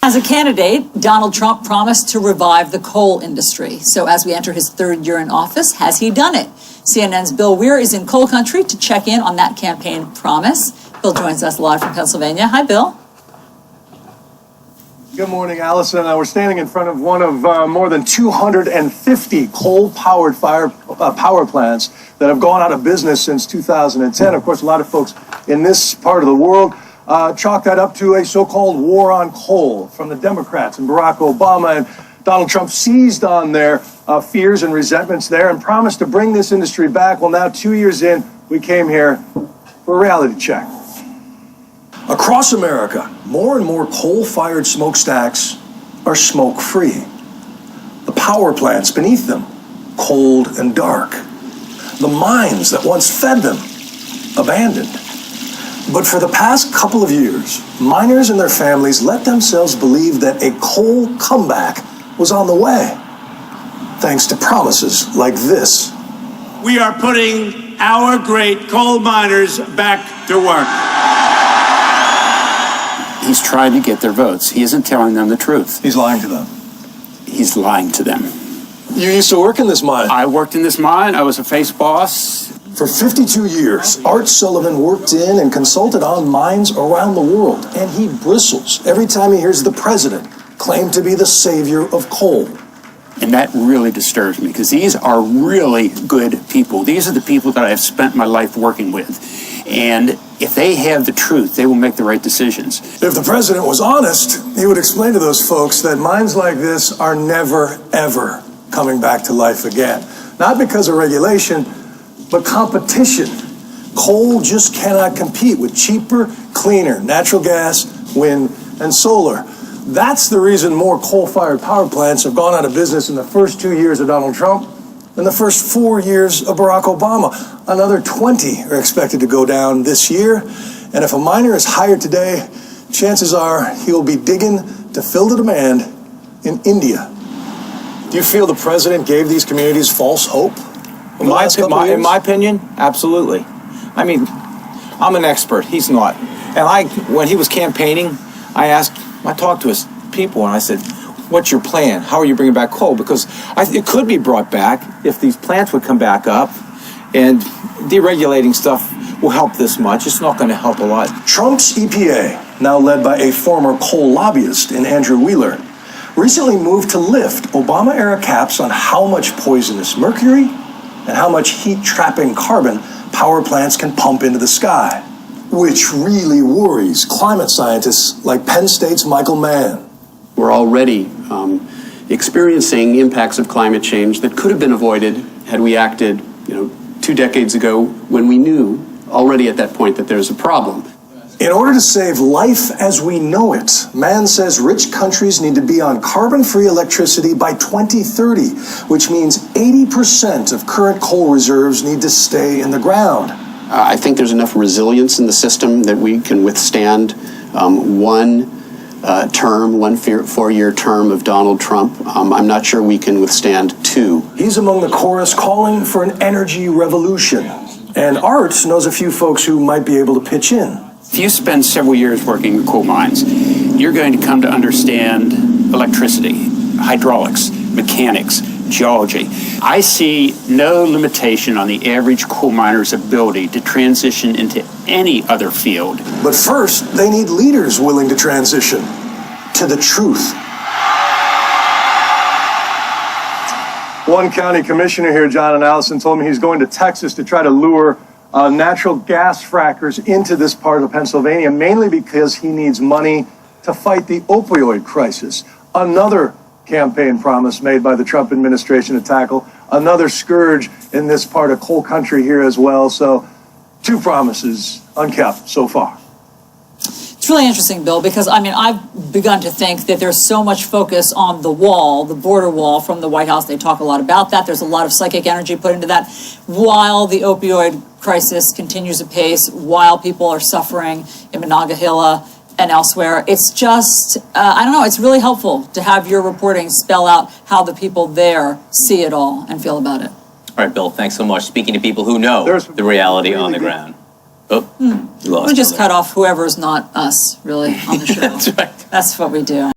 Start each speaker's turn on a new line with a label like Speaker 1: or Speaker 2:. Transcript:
Speaker 1: As a candidate, Donald Trump promised to revive the coal industry. So as we enter his third year in office, has he done it? CNN's Bill Weir is in coal country to check in on that campaign promise. Bill joins us live from Pennsylvania. Hi, Bill.
Speaker 2: Good morning, Allison. We're standing in front of one of more than 250 coal-powered power plants that have gone out of business since 2010. Of course, a lot of folks in this part of the world chalk that up to a so-called war on coal from the Democrats and Barack Obama. And Donald Trump seized on their fears and resentments there and promised to bring this industry back. Well, now 2 years in, we came here for a reality check. Across America, more and more coal-fired smokestacks are smoke-free. The power plants beneath them, cold and dark. The mines that once fed them, abandoned. But for the past couple of years, miners and their families let themselves believe that a coal comeback was on the way, thanks to promises like this.
Speaker 3: We are putting our great coal miners back to work.
Speaker 4: He's trying to get their votes. He isn't telling them the truth.
Speaker 2: He's lying to them.
Speaker 4: He's lying to them.
Speaker 2: You used to work in this mine.
Speaker 4: I worked in this mine. I was a face boss.
Speaker 2: For 52 years, Art Sullivan worked in and consulted on mines around the world, and he bristles every time he hears the president claim to be the savior of coal.
Speaker 4: And that really disturbs me because these are really good people. These are the people that I have spent my life working with. And if they have the truth, they will make the right decisions. If the president was honest, he would explain to those folks that mines like this are never, ever coming back to life again. Not because of regulation, but competition. Coal just cannot compete with cheaper, cleaner natural gas, wind, and solar. That's the reason more coal-fired power plants have gone out of business in the first 2 years of Donald Trump than the first 4 years of Barack Obama. Another 20 are expected to go down this year. And if a miner is hired today, chances are he'll be digging to fill the demand in India. Do you feel the president gave these communities false hope?
Speaker 5: In my opinion, absolutely. I mean, I'm an expert. He's not. And when he was campaigning, I talked to his people and I said, what's your plan? How are you bringing back coal? Because it could be brought back if these plants would come back up, and deregulating stuff will help this much. It's not going to help a lot.
Speaker 2: Trump's EPA, now led by a former coal lobbyist in Andrew Wheeler, recently moved to lift Obama-era caps on how much poisonous mercury and how much heat-trapping carbon power plants can pump into the sky, which really worries climate scientists like Penn State's Michael Mann.
Speaker 6: We're already experiencing impacts of climate change that could have been avoided had we acted, 2 decades ago when we knew already at that point that there's a problem.
Speaker 2: In order to save life as we know it, Mann says rich countries need to be on carbon-free electricity by 2030, which means 80% of current coal reserves need to stay in the ground.
Speaker 6: I think there's enough resilience in the system that we can withstand one 4-year term of Donald Trump. I'm not sure we can withstand 2.
Speaker 2: He's among the chorus calling for an energy revolution. And Art knows a few folks who might be able to pitch in.
Speaker 4: If you spend several years working in coal mines, you're going to come to understand electricity, hydraulics, mechanics, geology. I see no limitation on the average coal miner's ability to transition into any other field.
Speaker 2: But first, they need leaders willing to transition to the truth. One county commissioner here, John and Allison, told me he's going to Texas to try to lure natural gas frackers into this part of Pennsylvania, mainly because he needs money to fight the opioid crisis. Another campaign promise made by the Trump administration to tackle another scourge in this part of coal country here as well. So 2 promises unkept so far.
Speaker 1: It's really interesting, Bill, because, I've begun to think that there's so much focus on the wall, the border wall from the White House. They talk a lot about that. There's a lot of psychic energy put into that while the opioid crisis continues apace, while people are suffering in Monongahela and elsewhere. It's just, I don't know, it's really helpful to have your reporting spell out how the people there see it all and feel about it.
Speaker 7: All right, Bill, thanks so much. Speaking to people who know the reality on the ground. Oh, you lost
Speaker 1: We just cut off whoever's not us, really, on the show.
Speaker 7: That's right.
Speaker 1: That's what we do.